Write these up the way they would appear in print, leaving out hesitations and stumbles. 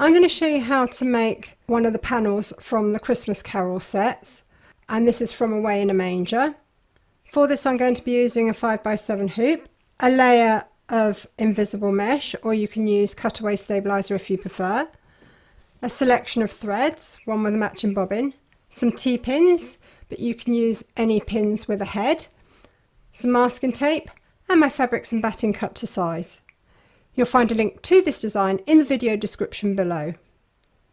I'm going to show you how to make one of the panels from the Christmas Carol sets, and this is from Away in a Manger. For this I'm going to be using a 5x7 hoop, a layer of invisible mesh, or you can use cutaway stabilizer if you prefer, a selection of threads, one with a matching bobbin, some T-pins, but you can use any pins with a head, some masking tape, and my fabrics and batting cut to size. You'll find a link to this design in the video description below.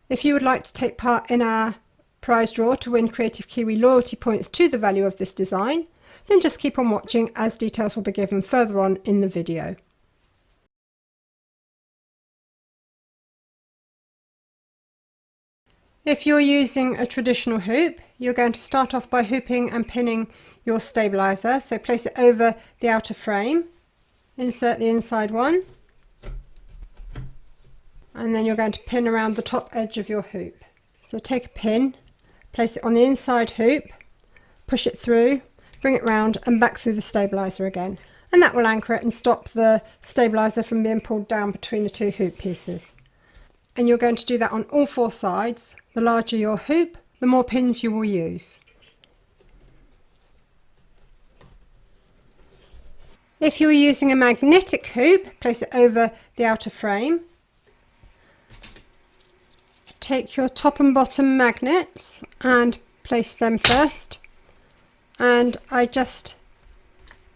If you would like to take part in our prize draw to win Kreative Kiwi loyalty points to the value of this design, then just keep on watching as details will be given further on in the video. If you're using a traditional hoop, you're going to start off by hooping and pinning your stabilizer. So place it over the outer frame, insert the inside one, and then you're going to pin around the top edge of your hoop. So take a pin, place it on the inside hoop, push it through, bring it round and back through the stabilizer again, and that will anchor it and stop the stabilizer from being pulled down between the two hoop pieces. And you're going to do that on all four sides. The larger your hoop, the more pins you will use. If you're using a magnetic hoop, place it over the outer frame. Take your top and bottom magnets and place them first, and I just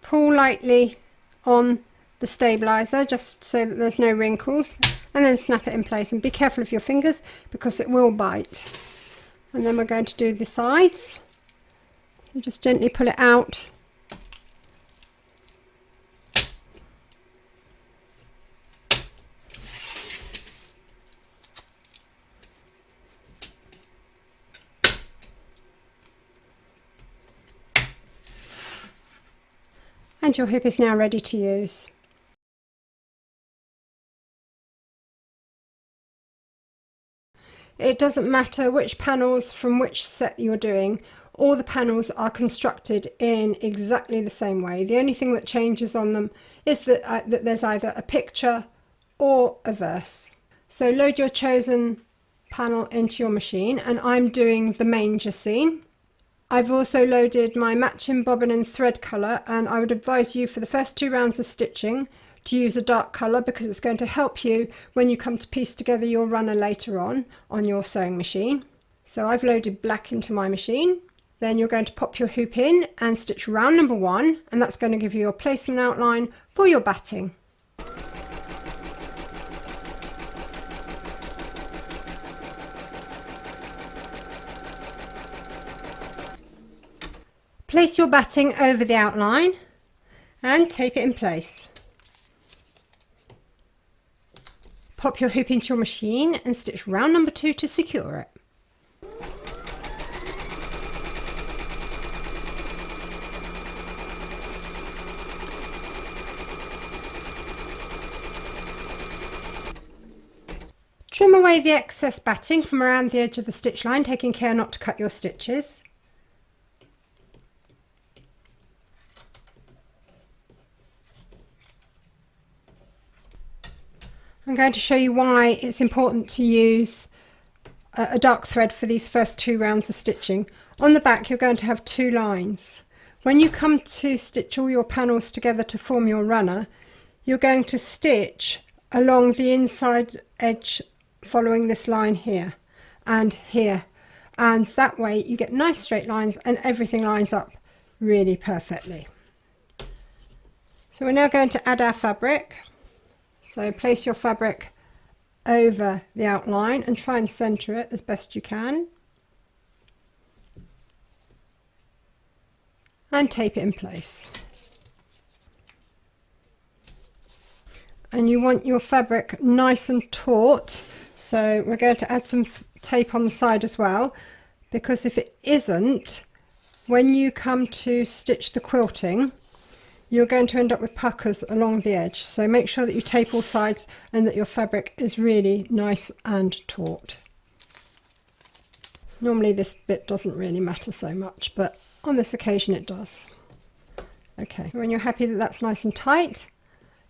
pull lightly on the stabilizer just so that there's no wrinkles, and then snap it in place, and be careful of your fingers because it will bite. And then we're going to do the sides, so just gently pull it out. And your hoop is now ready to use. It doesn't matter which panels from which set you're doing, all the panels are constructed in exactly the same way. The only thing that changes on them is that there's either a picture or a verse. So load your chosen panel into your machine, and I'm doing the Manger scene. I've also loaded my matching bobbin and thread colour, and I would advise you for the first 2 rounds of stitching to use a dark colour because it's going to help you when you come to piece together your runner later on your sewing machine. So I've loaded black into my machine. Then you're going to pop your hoop in and stitch round number 1, and that's going to give you your placement outline for your batting. Place your batting over the outline and tape it in place. Pop your hoop into your machine and stitch round number 2 to secure it. Trim away the excess batting from around the edge of the stitch line, taking care not to cut your stitches. I'm going to show you why it's important to use a dark thread for these first 2 rounds of stitching. On the back you're going to have 2 lines. When you come to stitch all your panels together to form your runner, you're going to stitch along the inside edge following this line here and here, and that way you get nice straight lines and everything lines up really perfectly. So we're now going to add our fabric. So place your fabric over the outline and try and centre it as best you can, and tape it in place. And you want your fabric nice and taut, so we're going to add some tape on the side as well, because if it isn't, when you come to stitch the quilting, you're going to end up with puckers along the edge. So make sure that you tape all sides and that your fabric is really nice and taut. Normally this bit doesn't really matter so much, but on this occasion it does. Okay, when you're happy that that's nice and tight,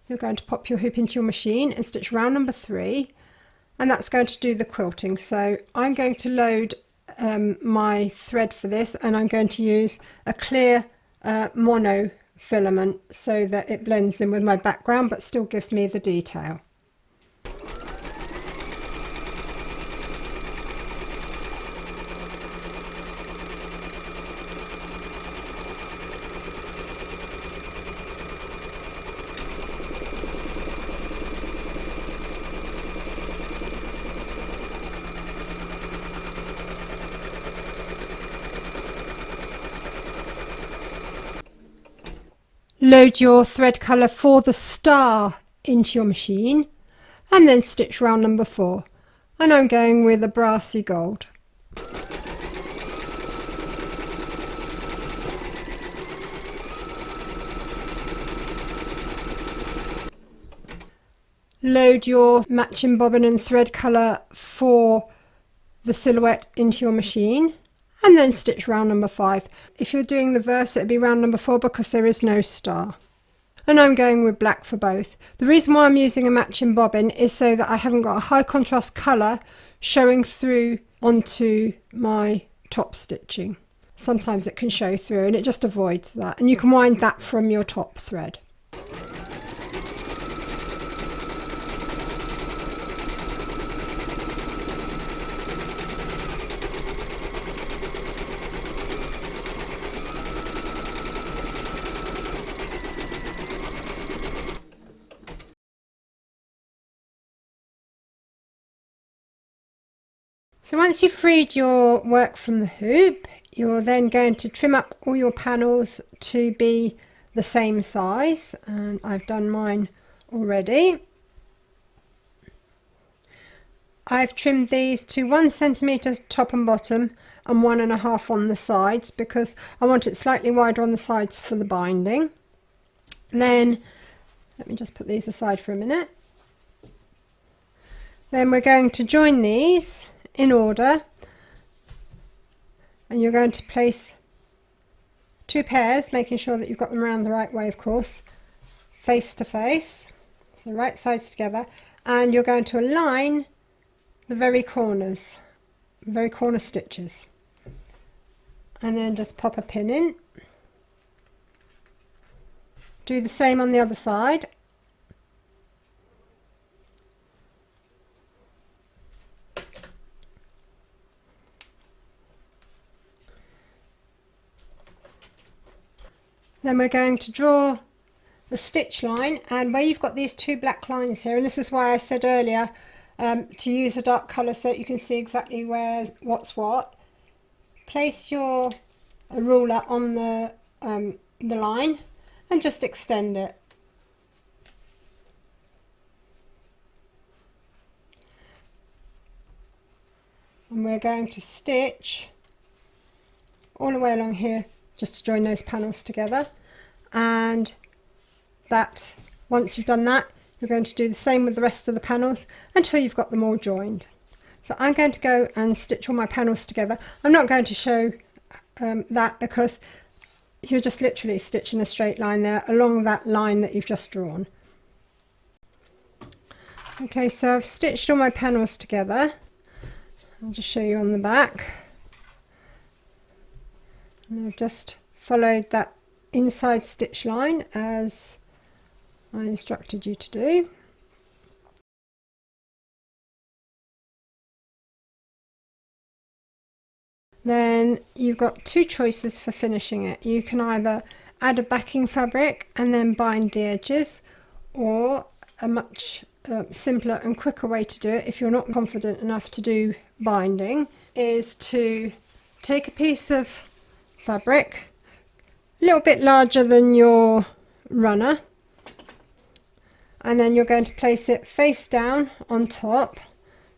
you're going to pop your hoop into your machine and stitch round number 3, and that's going to do the quilting. So I'm going to load my thread for this, and I'm going to use a clear mono filament so that it blends in with my background but still gives me the detail. Load your thread colour for the star into your machine and then stitch round number 4, and I'm going with a brassy gold. Load your matching bobbin and thread colour for the silhouette into your machine and then stitch round number 5. If you're doing the verse, it'd be round number 4 because there is no star. And I'm going with black for both. The reason why I'm using a matching bobbin is so that I haven't got a high contrast colour showing through onto my top stitching. Sometimes it can show through and it just avoids that, and you can wind that from your top thread. So once you've freed your work from the hoop, you're then going to trim up all your panels to be the same size, and I've done mine already. I've trimmed these to 1 centimetre top and bottom and 1.5 on the sides because I want it slightly wider on the sides for the binding. And then let me just put these aside for a minute. Then we're going to join these in order, and you're going to place 2 pairs, making sure that you've got them around the right way, of course, face to face, so right sides together, and you're going to align the very corner stitches, and then just pop a pin in. Do the same on the other side. Then we're going to draw the stitch line, and where you've got these 2 black lines here, and this is why I said earlier to use a dark colour so that you can see exactly what's what, place your ruler on the line and just extend it. And we're going to stitch all the way along here just to join those panels together, and that once you've done that, you're going to do the same with the rest of the panels until you've got them all joined. So I'm going to go and stitch all my panels together. I'm not going to show that because you're just literally stitching a straight line there along that line that you've just drawn. Okay, so I've stitched all my panels together. I'll just show you on the back. And I've just followed that inside stitch line as I instructed you to do. Then you've got 2 choices for finishing it. You can either add a backing fabric and then bind the edges, or a much simpler and quicker way to do it if you're not confident enough to do binding is to take a piece of fabric a little bit larger than your runner, and then you're going to place it face down on top,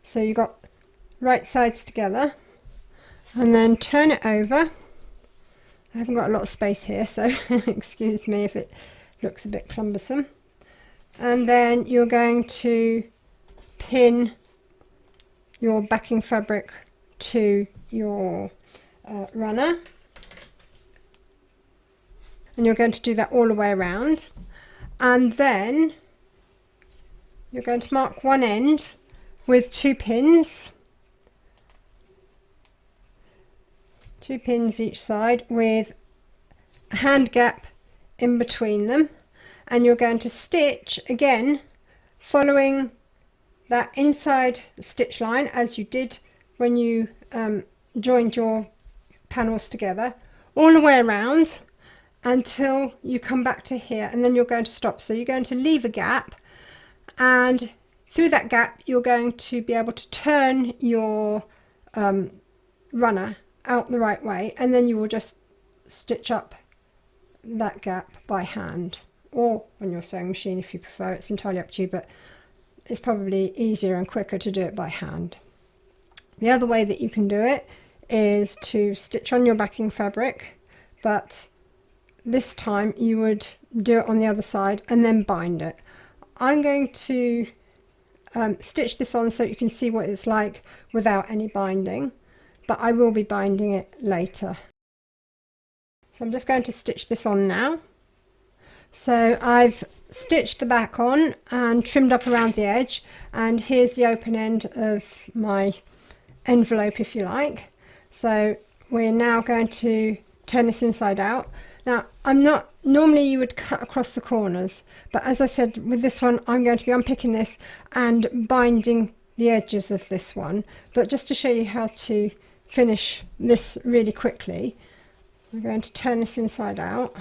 so you've got right sides together, and then turn it over. I haven't got a lot of space here, so excuse me if it looks a bit cumbersome. And then you're going to pin your backing fabric to your runner, and you're going to do that all the way around, and then you're going to mark one end with 2 pins, 2 pins each side with a hand gap in between them, and you're going to stitch again following that inside stitch line as you did when you joined your panels together, all the way around until you come back to here, and then you're going to stop. So you're going to leave a gap, and through that gap you're going to be able to turn your runner out the right way, and then you will just stitch up that gap by hand, or on your sewing machine if you prefer. It's entirely up to you, but it's probably easier and quicker to do it by hand. The other way that you can do it is to stitch on your backing fabric, but this time you would do it on the other side and then bind it. I'm going to stitch this on so you can see what it's like without any binding, but I will be binding it later. So I'm just going to stitch this on now. So I've stitched the back on and trimmed up around the edge, and here's the open end of my envelope, if you like. So we're now going to turn this inside out. Now, normally you would cut across the corners, but as I said, with this one I'm going to be unpicking this and binding the edges of this one. But just to show you how to finish this really quickly, we're going to turn this inside out.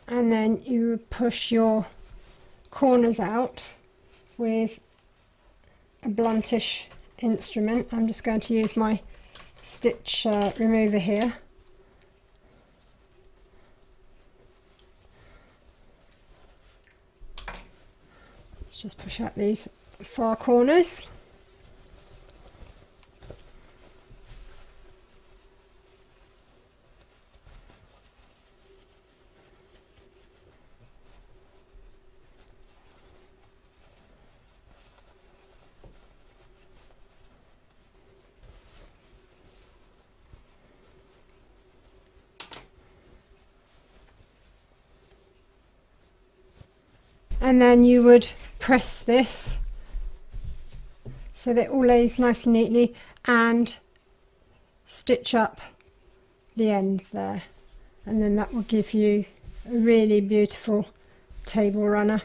And then you push your corners out with a bluntish instrument. I'm just going to use my stitch remover here. Let's just push out these far corners. And then you would press this so that it all lays nice and neatly, and stitch up the end there, and then that will give you a really beautiful table runner.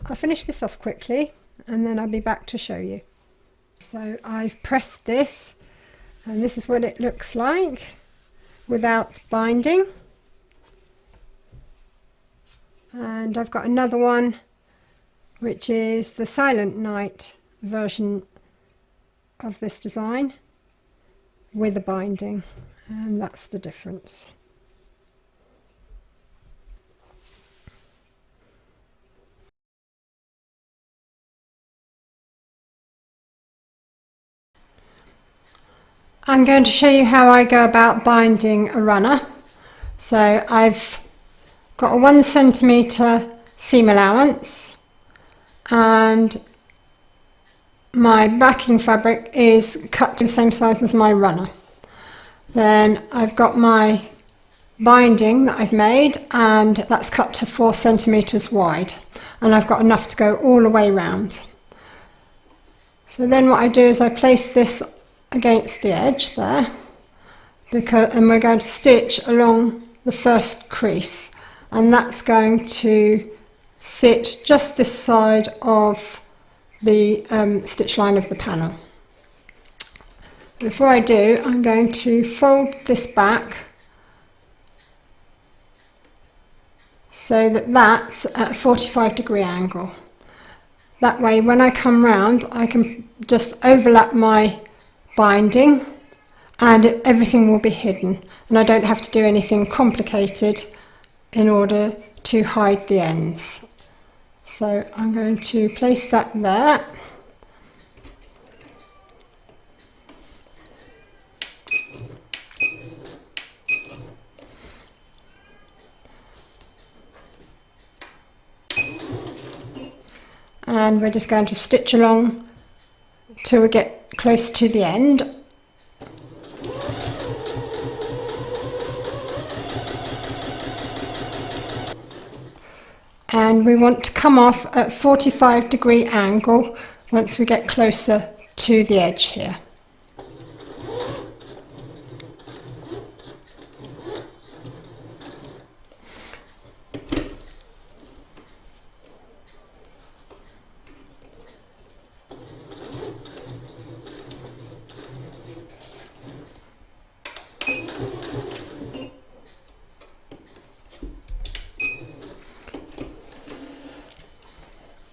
I'll finish this off quickly and then I'll be back to show you. So I've pressed this, and this is what it looks like without binding. And I've got another one which is the Silent Night version of this design with a binding, and that's the difference. I'm going to show you how I go about binding a runner. So I've got a 1 centimetre seam allowance, and my backing fabric is cut to the same size as my runner. Then I've got my binding that I've made, and that's cut to 4 centimetres wide, and I've got enough to go all the way round. So then what I do is I place this against the edge there, and we're going to stitch along the first crease, and that's going to sit just this side of the stitch line of the panel. Before I do, I'm going to fold this back so that that's at a 45-degree angle. That way when I come round I can just overlap my binding and everything will be hidden, and I don't have to do anything complicated in order to hide the ends. So I'm going to place that there, and we're just going to stitch along till we get close to the end. And we want to come off at 45-degree angle once we get closer to the edge here.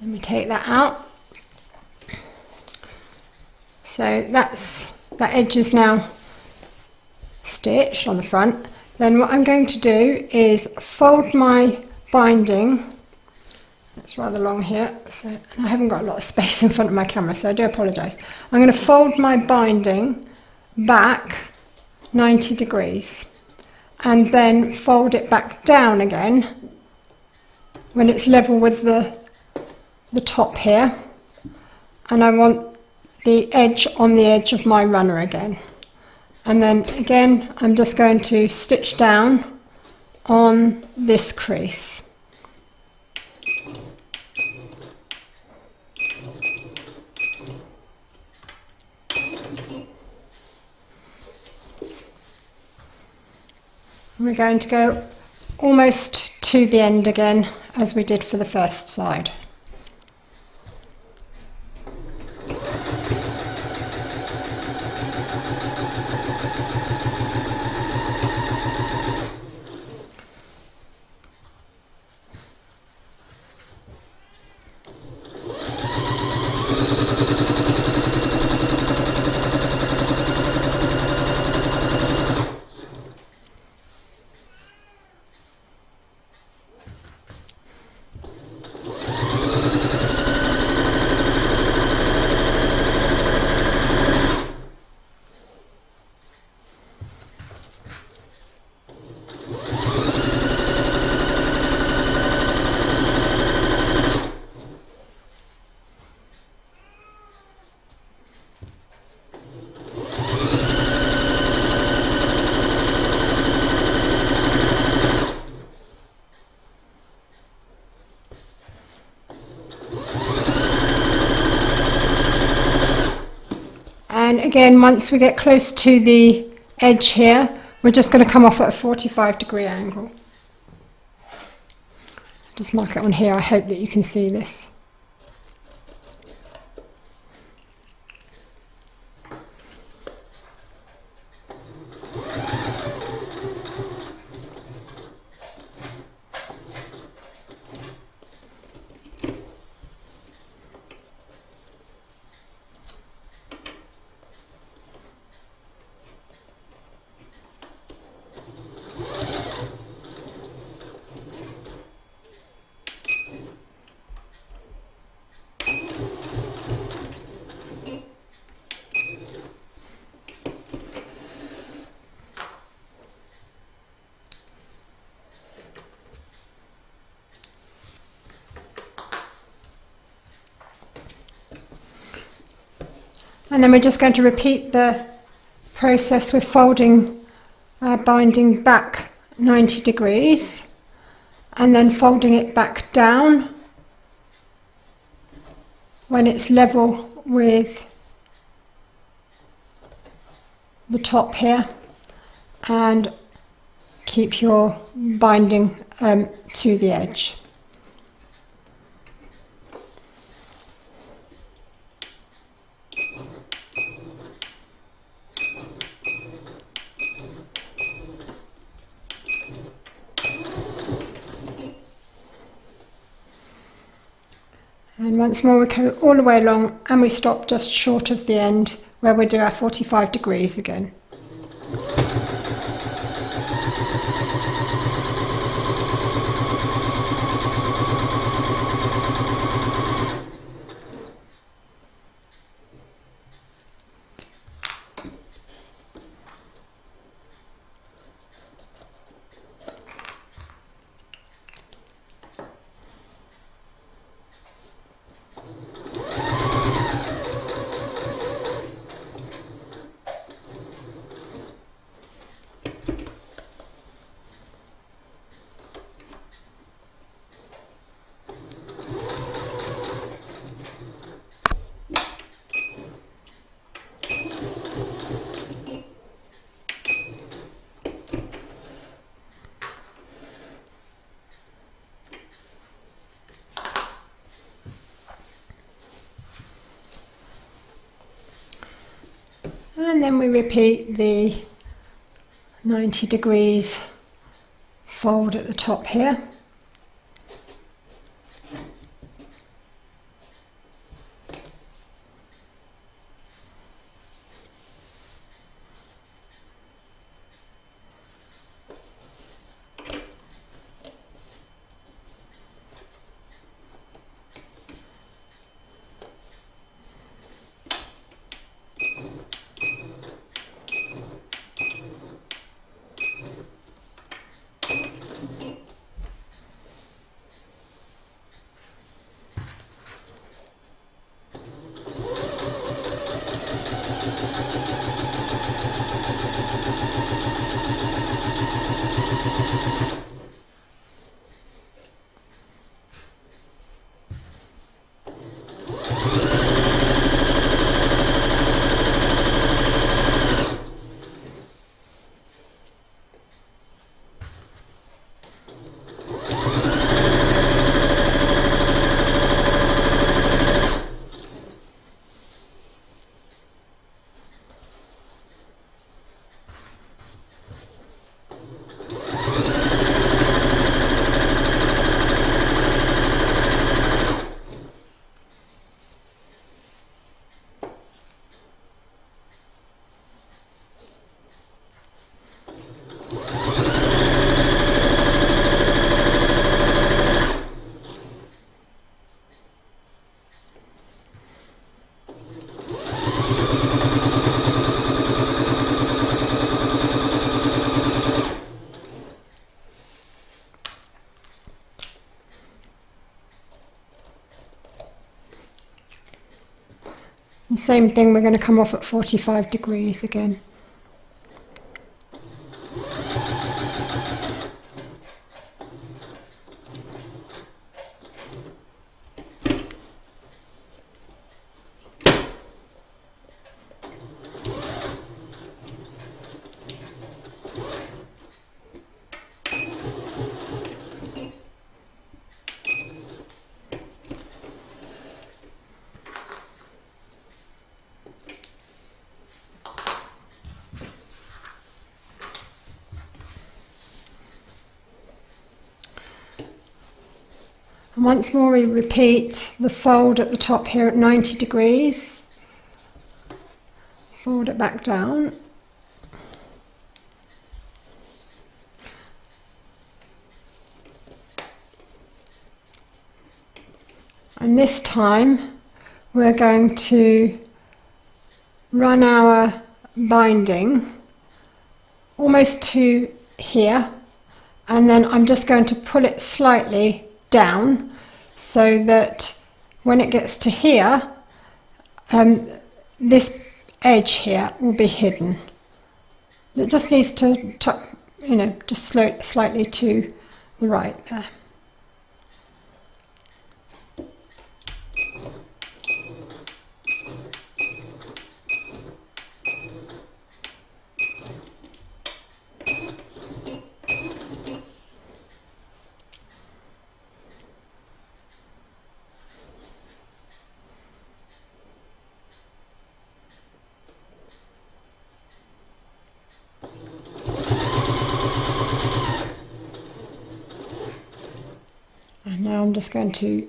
Let me take that out. So that edge is now stitched on the front. Then what I'm going to do is fold my binding. It's rather long here, so I haven't got a lot of space in front of my camera, so I do apologise. I'm going to fold my binding back 90 degrees and then fold it back down again when it's level with the top here, and I want the edge on the edge of my runner again. And then again I'm just going to stitch down on this crease. And we're going to go almost to the end again as we did for the first side. And again, once we get close to the edge here, we're just going to come off at a 45-degree angle. Just mark it on here. I hope that you can see this. And then we're just going to repeat the process with folding our binding back 90 degrees and then folding it back down when it's level with the top here, and keep your binding to the edge. And once more we go all the way along and we stop just short of the end where we do our 45 degrees again. And then we repeat the 90 degrees fold at the top here. And same thing, we're going to come off at 45 degrees again. And once more we repeat the fold at the top here at 90 degrees. Fold it back down. And this time we're going to run our binding almost to here, and then I'm just going to pull it slightly down so that when it gets to here, this edge here will be hidden. It just needs to tuck, just slightly to the right there. And now I'm just going to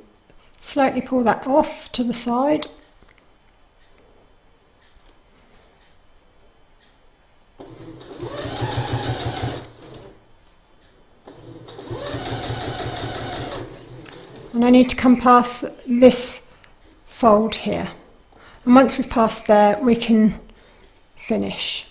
slightly pull that off to the side. And I need to come past this fold here. And once we've passed there, we can finish.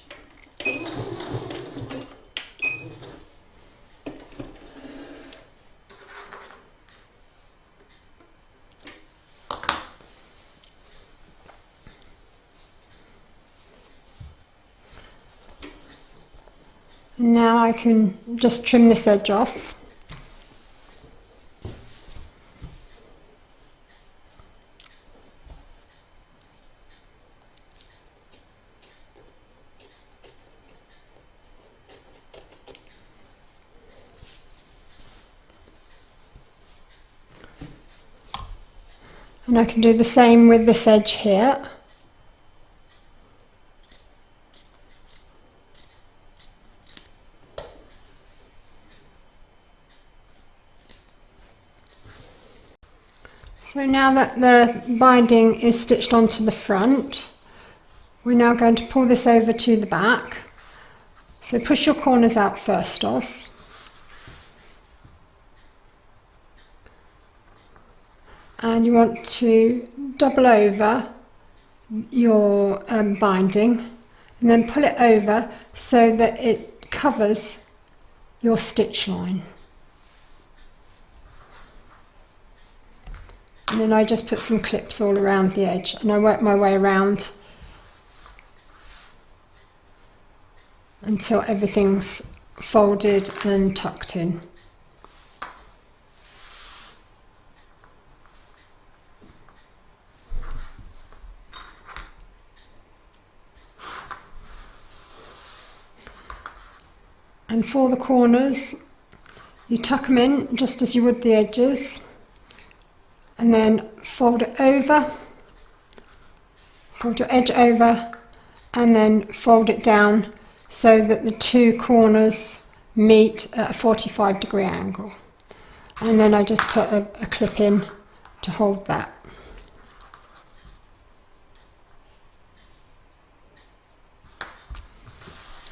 And now I can just trim this edge off. And I can do the same with this edge here. So now that the binding is stitched onto the front, we're now going to pull this over to the back. So push your corners out first off. And you want to double over your binding and then pull it over so that it covers your stitch line. And then I just put some clips all around the edge and I work my way around until everything's folded and tucked in. And for the corners, you tuck them in just as you would the edges, and then fold it over, fold your edge over, and then fold it down so that the two corners meet at a 45-degree angle. And then I just put a clip in to hold that.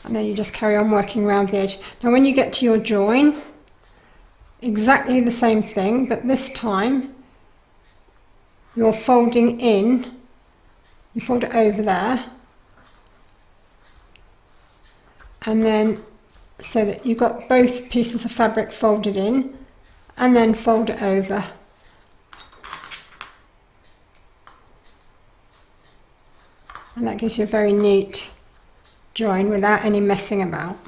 And then you just carry on working around the edge. Now when you get to your join, exactly the same thing, but this time you're folding in, you fold it over there, and then so that you've got both pieces of fabric folded in, and then fold it over. And that gives you a very neat join without any messing about.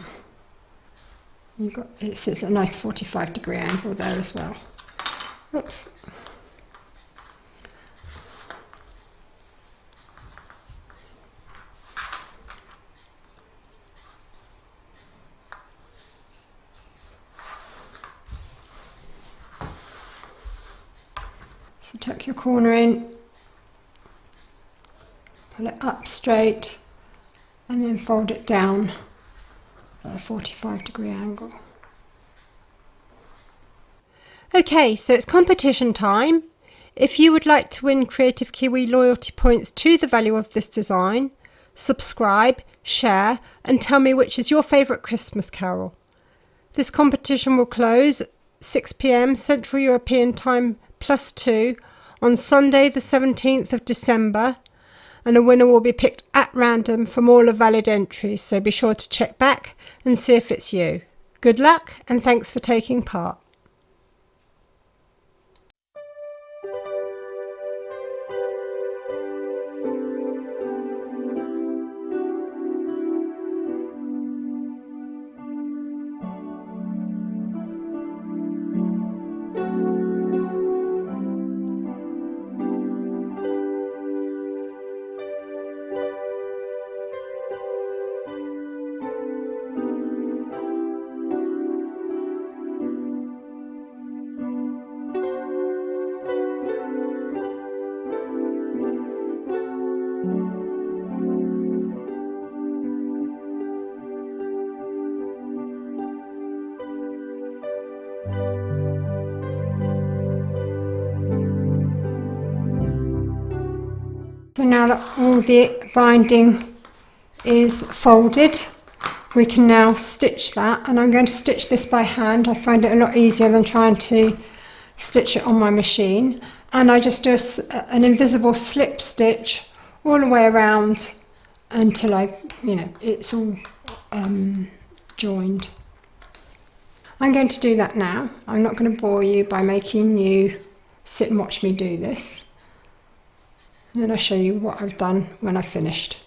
It sits at a nice 45-degree angle there as well. Oops. So tuck your corner in, pull it up straight, and then fold it down at a 45-degree angle. Okay, so it's competition time. If you would like to win Creative Kiwi loyalty points to the value of this design, subscribe, share, and tell me which is your favourite Christmas carol. This competition will close 6 p.m. Central European Time +2 on Sunday the 17th of December, and a winner will be picked at random from all the valid entries, so be sure to check back and see if it's you. Good luck and thanks for taking part. So now that all the binding is folded, we can now stitch that, and I'm going to stitch this by hand. I find it a lot easier than trying to stitch it on my machine, and I just do an invisible slip stitch all the way around until it's all joined. I'm going to do that now. I'm not going to bore you by making you sit and watch me do this. And then I'll show you what I've done when I've finished.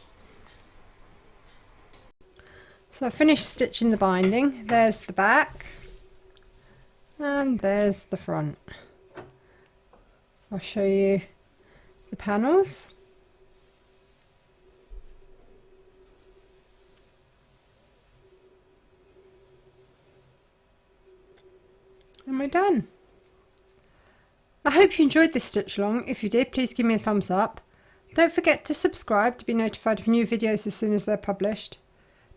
So I finished stitching the binding. There's the back and there's the front. I'll show you the panels. And we're done. I hope you enjoyed this stitch along. If you did, please give me a thumbs up. Don't forget to subscribe to be notified of new videos as soon as they're published.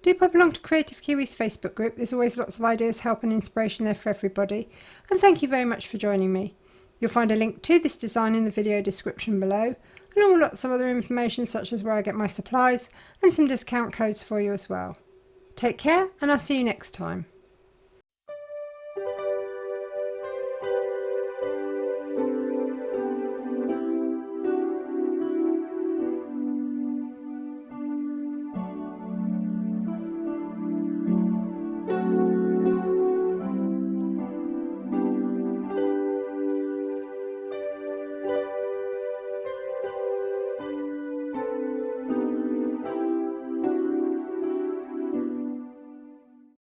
Do pop along to Creative Kiwi's Facebook group. There's always lots of ideas, help and inspiration there for everybody. And thank you very much for joining me. You'll find a link to this design in the video description below, along with lots of other information such as where I get my supplies and some discount codes for you as well. Take care, and I'll see you next time.